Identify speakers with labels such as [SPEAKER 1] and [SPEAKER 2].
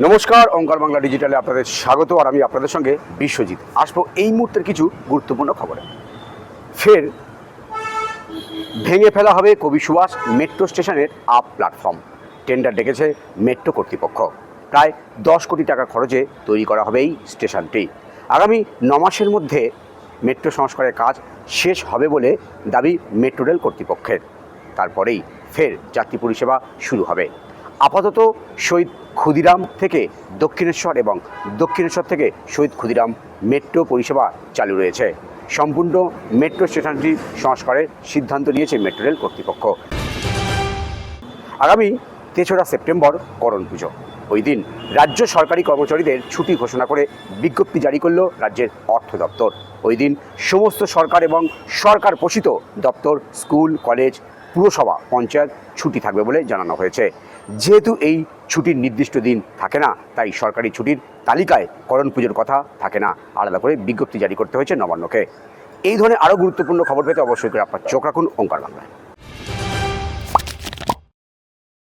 [SPEAKER 1] নমস্কার, ওঙ্কার বাংলা ডিজিটালে আপনাদের স্বাগত। আর আমি আপনাদের সঙ্গে বিশ্বজিৎ। আসবো এই মুহূর্তের কিছু গুরুত্বপূর্ণ খবরে। ফের ভেঙে ফেলা হবে কবি সুভাষ মেট্রো স্টেশনের আপ প্ল্যাটফর্ম। টেন্ডার ডেকেছে মেট্রো কর্তৃপক্ষ। প্রায় 10 কোটি টাকা খরচে তৈরি করা হবে এই স্টেশনটি। আগামী 9 মাসের মধ্যে মেট্রো সংস্কারের কাজ শেষ হবে বলে দাবি মেট্রো রেল কর্তৃপক্ষের। তারপরেই ফের যাত্রী পরিষেবা শুরু হবে। আপাতত শহীদ ক্ষুদিরাম থেকে দক্ষিণেশ্বর এবং দক্ষিণেশ্বর থেকে শহীদ ক্ষুদিরাম মেট্রো পরিষেবা চালু রয়েছে। সম্পূর্ণ মেট্রো স্টেশনটি সংস্কারের সিদ্ধান্ত নিয়েছে মেট্রো রেল কর্তৃপক্ষ। আগামী 3রা সেপ্টেম্বর করণ পুজো। ওই দিন রাজ্য সরকারি কর্মচারীদের ছুটি ঘোষণা করে বিজ্ঞপ্তি জারি করল রাজ্যের অর্থ দপ্তর। ওই দিন সমস্ত সরকার এবং সরকার পোষিত দপ্তর, স্কুল, কলেজ, পুরসভা, পঞ্চায়েত ছুটি থাকবে বলে জানানো হয়েছে। যেহেতু এই ছুটির নির্দিষ্ট দিন থাকে না, তাই সরকারি ছুটির তালিকায় করণ পুজোর কথা থাকে না। আলাদা করে বিজ্ঞপ্তি জারি করতে হয়েছে নবান্নকে। এই ধরনের আরও গুরুত্বপূর্ণ খবর পেতে অবশ্যই করে আপনার চোখ রাখুন ওঙ্কার বাংলায়।